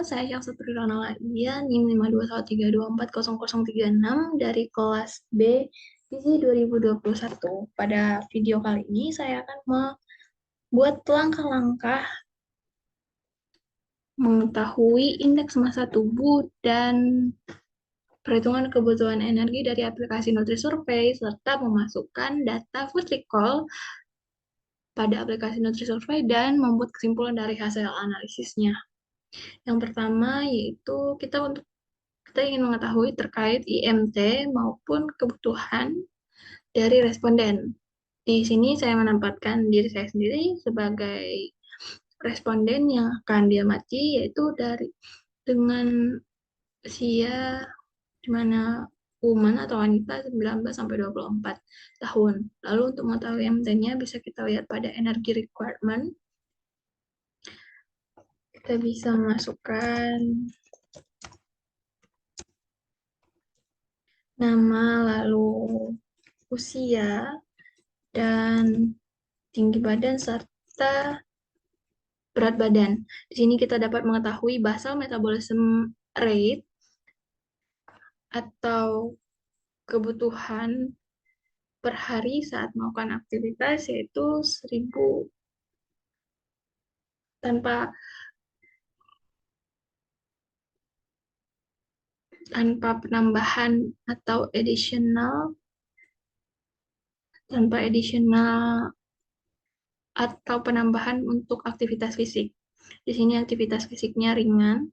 saya Syamsa Trirana Ladia, NIM 52132400036 dari kelas B Gizi 2021. Pada video kali ini saya akan membuat langkah-langkah mengetahui indeks massa tubuh dan perhitungan kebutuhan energi dari aplikasi NutriSurvey serta memasukkan data food recall pada aplikasi NutriSurvey dan membuat kesimpulan dari hasil analisisnya. Yang pertama yaitu kita ingin mengetahui terkait IMT maupun kebutuhan dari responden. Di sini saya menempatkan diri saya sendiri sebagai responden yang akan diamati, yaitu dengan usia di mana woman atau wanita 19 sampai 24 tahun. Lalu untuk mengetahui IMT-nya bisa kita lihat pada energy requirement. Kita bisa memasukkan nama, lalu usia, dan tinggi badan, serta berat badan. Di sini kita dapat mengetahui basal metabolism rate atau kebutuhan per hari saat melakukan aktivitas, yaitu 1000 tanpa penambahan atau additional atau penambahan untuk aktivitas fisik. Di sini aktivitas fisiknya ringan.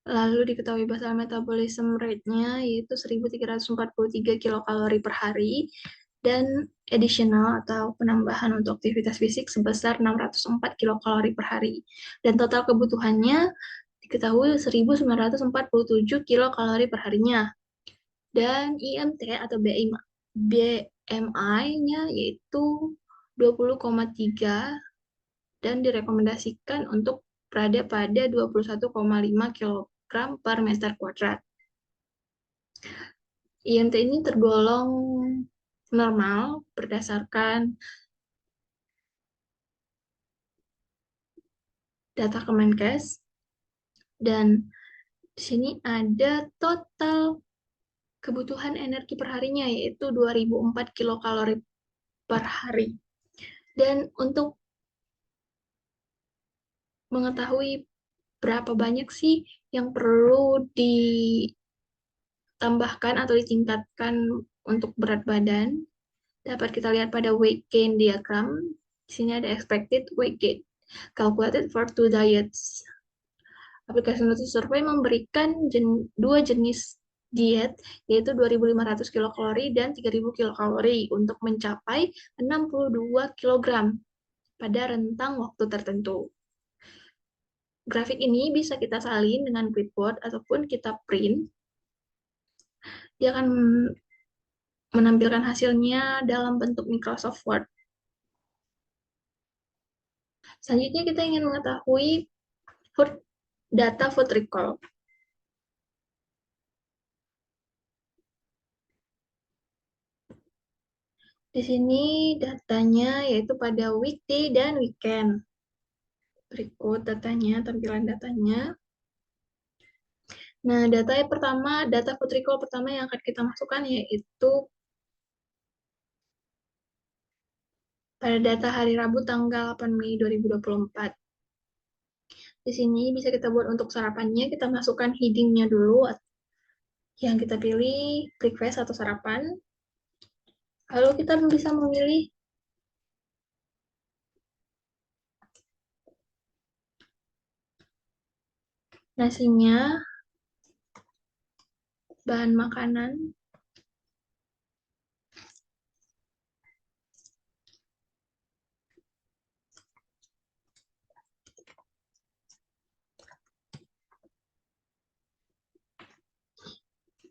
Lalu diketahui basal metabolism rate-nya yaitu 1343 kilokalori per hari dan additional atau penambahan untuk aktivitas fisik sebesar 604 kilokalori per hari. Dan total kebutuhannya diketahui 1947 kilokalori per harinya. Dan IMT atau BMI-nya yaitu 20,3 dan direkomendasikan untuk berada pada 21,5 kg per meter kuadrat. IMT ini tergolong normal berdasarkan data Kemenkes, dan di sini ada total kebutuhan energi perharinya yaitu 2004 kilokalori per hari. Dan untuk mengetahui berapa banyak sih yang perlu ditambahkan atau ditingkatkan untuk berat badan, dapat kita lihat pada weight gain diagram. Di sini ada expected weight gain calculated for two diets. Aplikasi NutriSurvey memberikan dua jenis diet, yaitu 2.500 kilokalori dan 3.000 kilokalori untuk mencapai 62 kg pada rentang waktu tertentu. Grafik ini bisa kita salin dengan clipboard ataupun kita print. Dia akan menampilkan hasilnya dalam bentuk Microsoft Word. Selanjutnya kita ingin mengetahui data food recall. Di sini datanya yaitu pada weekday dan weekend. Berikut datanya, tampilan datanya. Nah, data food recall pertama yang akan kita masukkan yaitu pada data hari Rabu tanggal 8 Mei 2024. Di sini bisa kita buat untuk sarapannya, kita masukkan heading-nya dulu. Yang kita pilih breakfast atau sarapan. Lalu kita bisa memilih nasinya, bahan makanan,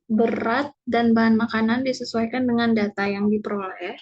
berat, dan bahan makanan disesuaikan dengan data yang diperoleh.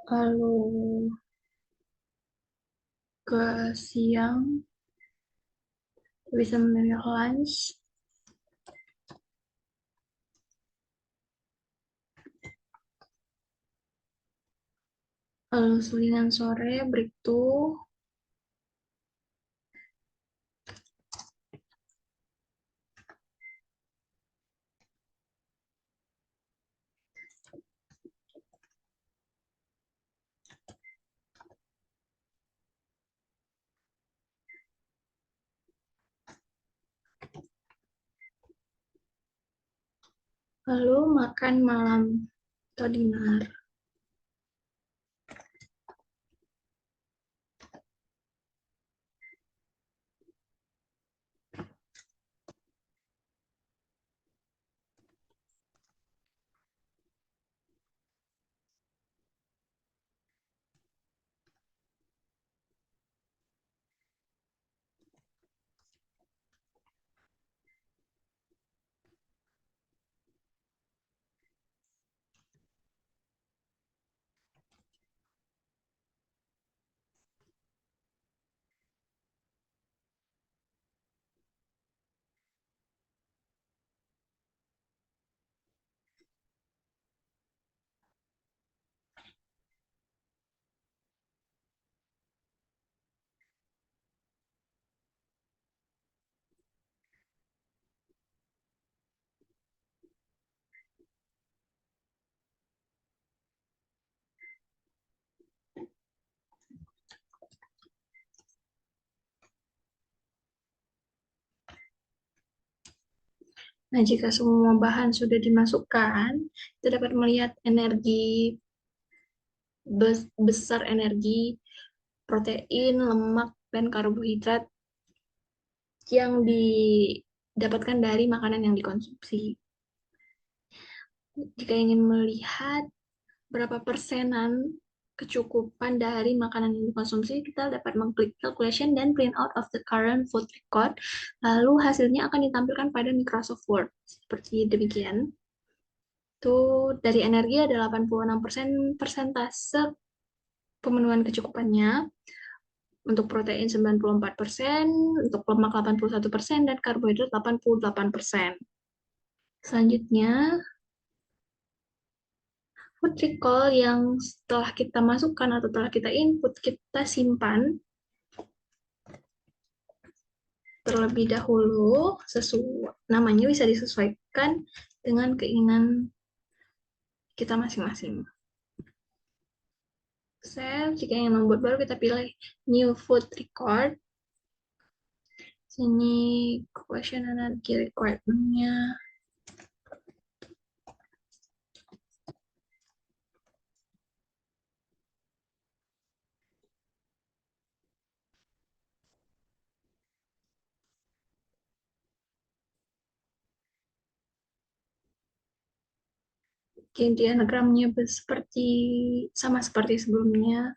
Lalu ke siang bisa memilih lunch. Lalu selingan sore break tuh. Lalu makan malam atau dinner. Nah, jika semua bahan sudah dimasukkan, kita dapat melihat energi besar energi, protein, lemak, dan karbohidrat yang didapatkan dari makanan yang dikonsumsi. Jika ingin melihat berapa persenan kecukupan dari makanan yang dikonsumsi, kita dapat mengklik calculation dan print out of the current food record. Lalu hasilnya akan ditampilkan pada Microsoft Word. Seperti demikian. Itu dari energi ada 86% persentase pemenuhan kecukupannya. Untuk protein 94%, untuk lemak 81%, dan karbohidrat 88%. Selanjutnya, food recall yang setelah kita masukkan atau telah kita input, kita simpan terlebih dahulu. Namanya bisa disesuaikan dengan keinginan kita masing-masing. Save, jika ingin membuat baru kita pilih new food record. Sini question energy requirement-nya. Diagramnya sama seperti sebelumnya.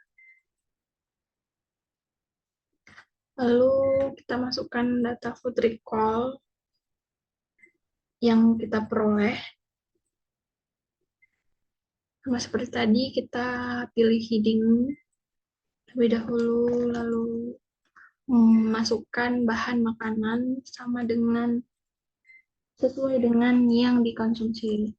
Lalu kita masukkan data food recall yang kita peroleh. Sama seperti tadi, kita pilih heading terlebih dahulu, lalu masukkan bahan makanan sesuai dengan yang dikonsumsi.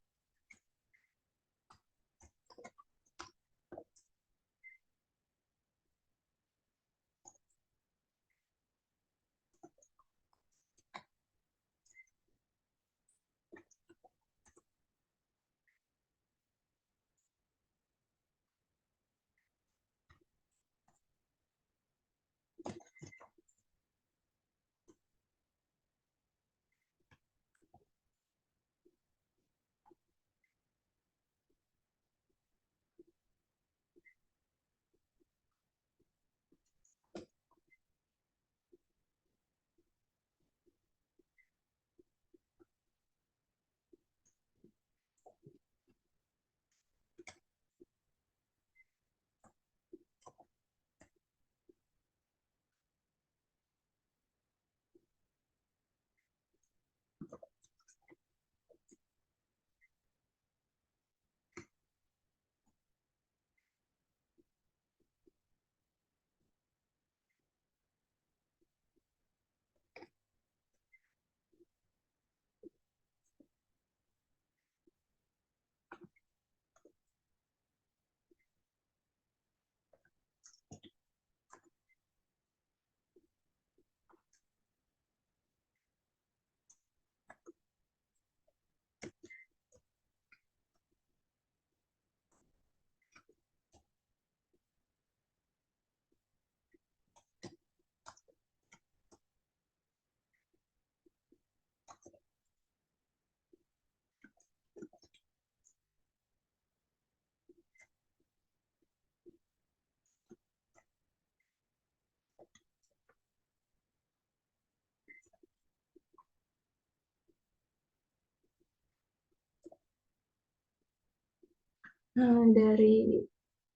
Nah, dari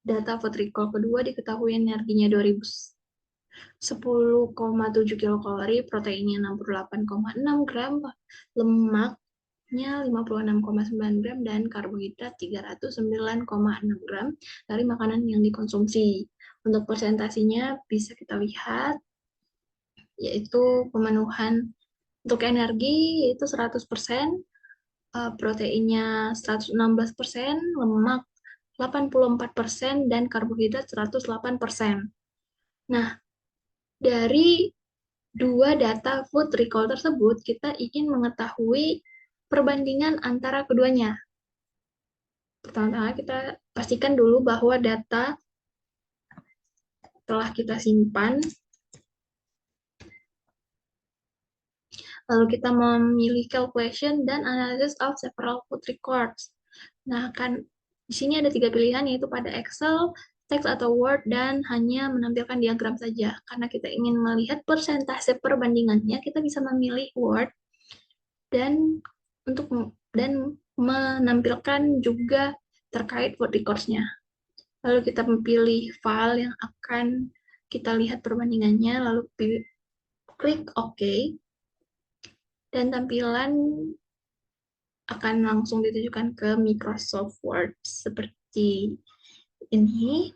data food recall kedua diketahui energinya 10,7 kilokalori, proteinnya 68,6 gram, lemaknya 56,9 gram, dan karbohidrat 309,6 gram dari makanan yang dikonsumsi. Untuk persentasinya bisa kita lihat, yaitu pemenuhan untuk energi yaitu 100%, proteinnya 116%, lemak 84%, dan karbohidrat 108%. Nah, dari dua data food recall tersebut, kita ingin mengetahui perbandingan antara keduanya. Pertama-tama kita pastikan dulu bahwa data telah kita simpan, lalu kita memilih calculation dan analysis of several food records. Nah, kan di sini ada 3 pilihan, yaitu pada Excel, teks atau Word, dan hanya menampilkan diagram saja. Karena kita ingin melihat persentase perbandingannya, kita bisa memilih Word dan dan menampilkan juga terkait food records-nya. Lalu kita memilih file yang akan kita lihat perbandingannya, lalu klik OK, dan tampilan akan langsung ditujukan ke Microsoft Word seperti ini.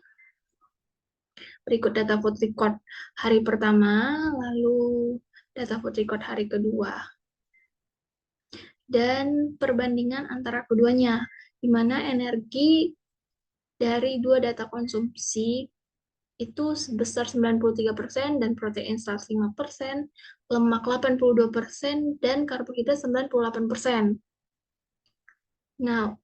Berikut data food record hari pertama, lalu data food record hari kedua, dan perbandingan antara keduanya, di mana energi dari dua data konsumsi itu sebesar 93% dan protein 105%, lemak 82%, dan karbohidrat 98%. Nah,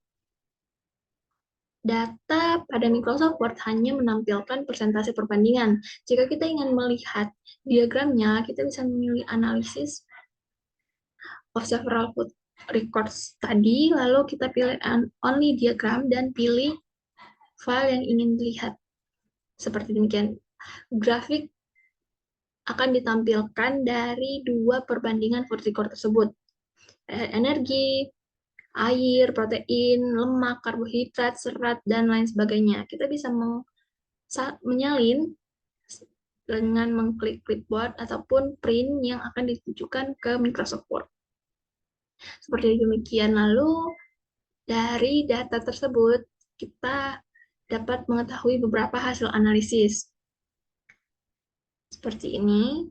data pada Microsoft Word hanya menampilkan persentase perbandingan. Jika kita ingin melihat diagramnya, kita bisa memilih analisis of several food records tadi, lalu kita pilih only diagram dan pilih file yang ingin dilihat. Seperti demikian. Grafik akan ditampilkan dari dua perbandingan food record tersebut. Energi, air, protein, lemak, karbohidrat, serat, dan lain sebagainya. Kita bisa menyalin dengan mengklik clipboard ataupun print yang akan ditujukan ke Microsoft Word. Seperti demikian. Lalu dari data tersebut kita dapat mengetahui beberapa hasil analisis. Seperti ini.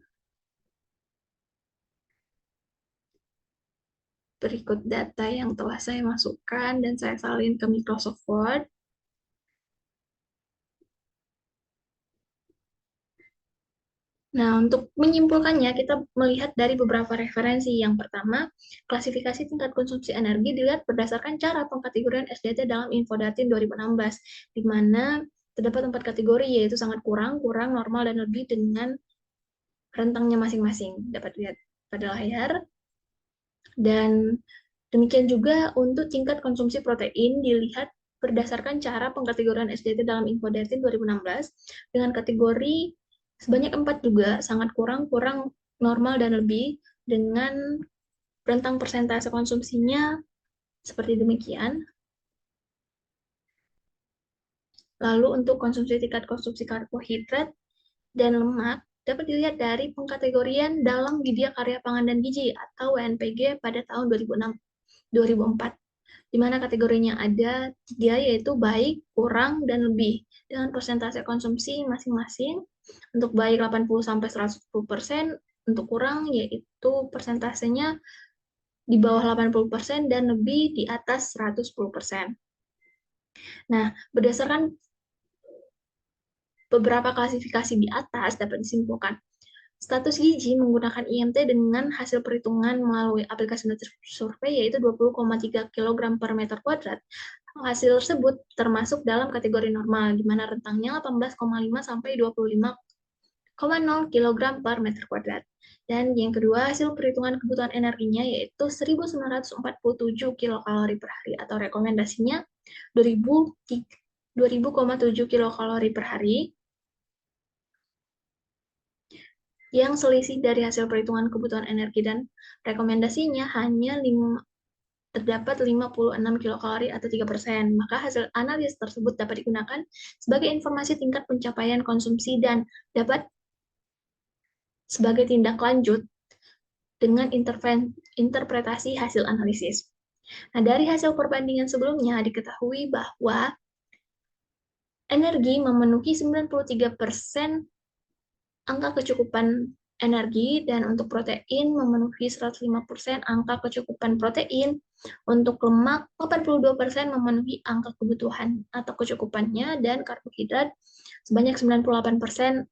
Berikut data yang telah saya masukkan dan saya salin ke Microsoft Word. Nah, untuk menyimpulkannya, kita melihat dari beberapa referensi. Yang pertama, klasifikasi tingkat konsumsi energi dilihat berdasarkan cara pengkategorian SDT dalam Infodatin 2016, di mana terdapat 4 kategori, yaitu sangat kurang, kurang, normal, dan lebih dengan rentangnya masing-masing. Dapat lihat pada layar. Dan demikian juga untuk tingkat konsumsi protein dilihat berdasarkan cara pengkategorian SDT dalam Infodatin 2016 dengan kategori sebanyak 4 juga, sangat kurang, kurang, normal, dan lebih dengan rentang persentase konsumsinya seperti demikian. Lalu untuk tingkat konsumsi karbohidrat dan lemak dapat dilihat dari pengkategorian dalam Widya Karya Pangan dan Gizi atau WNPG pada tahun 2004, di mana kategorinya ada 3, yaitu baik, kurang, dan lebih, dengan persentase konsumsi masing-masing. Untuk baik 80-110%, untuk kurang yaitu persentasenya di bawah 80% dan lebih di atas 110%. Nah, berdasarkan beberapa klasifikasi di atas dapat disimpulkan status gizi menggunakan IMT dengan hasil perhitungan melalui aplikasi Nutri-Survey yaitu 20,3 kg per meter kuadrat. Hasil tersebut termasuk dalam kategori normal, di mana rentangnya 18,5 sampai 25,0 kg per meter kuadrat. Dan yang kedua, hasil perhitungan kebutuhan energinya yaitu 1947 kilokalori per hari, atau rekomendasinya 2000,7 kilokalori per hari, yang selisih dari hasil perhitungan kebutuhan energi dan rekomendasinya hanya terdapat 56 kilokalori atau 3%. Maka hasil analisis tersebut dapat digunakan sebagai informasi tingkat pencapaian konsumsi dan dapat sebagai tindak lanjut dengan interpretasi hasil analisis. Nah, dari hasil perbandingan sebelumnya diketahui bahwa energi memenuhi 93% angka kecukupan energi, dan untuk protein memenuhi 105% angka kecukupan protein, untuk lemak 82% memenuhi angka kebutuhan atau kecukupannya, dan karbohidrat sebanyak 98%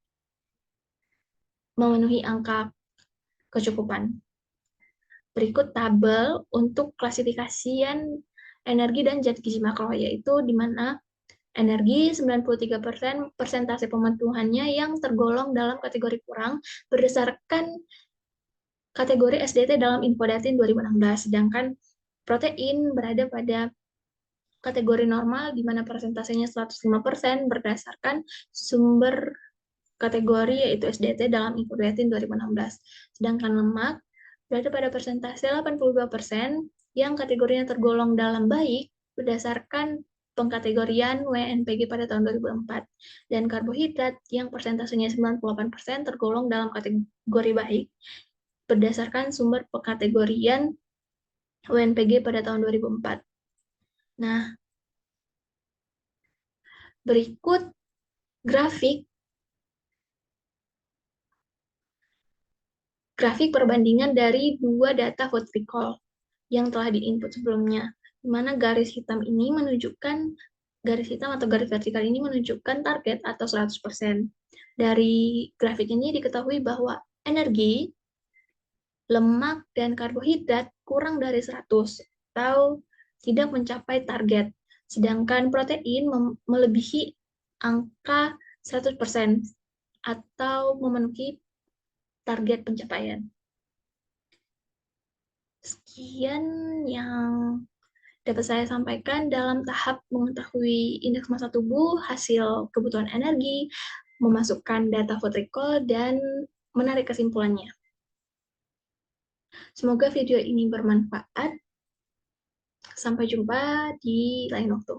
memenuhi angka kecukupan. Berikut tabel untuk klasifikasian energi dan zat gizi makro, yaitu di mana energi 93% persentase pemenuhannya yang tergolong dalam kategori kurang berdasarkan kategori SDT dalam Infodatin 2016, sedangkan protein berada pada kategori normal di mana persentasenya 105% berdasarkan sumber kategori yaitu SDT dalam Infodatin 2016. Sedangkan lemak berada pada persentase 82% yang kategorinya tergolong dalam baik berdasarkan pengkategorian WNPG pada tahun 2004, dan karbohidrat yang persentasenya 98% tergolong dalam kategori baik berdasarkan sumber pengkategorian WNPG pada tahun 2004. Nah, berikut grafik perbandingan dari dua data food recall yang telah diinput sebelumnya, di mana garis hitam atau garis vertikal ini menunjukkan target atau 100%. Dari grafik ini diketahui bahwa energi, lemak, dan karbohidrat kurang dari 100 atau tidak mencapai target, sedangkan protein melebihi angka 100% atau memenuhi target pencapaian. Sekian yang dapat saya sampaikan dalam tahap mengetahui indeks massa tubuh, hasil kebutuhan energi, memasukkan data food recall, dan menarik kesimpulannya. Semoga video ini bermanfaat. Sampai jumpa di lain waktu.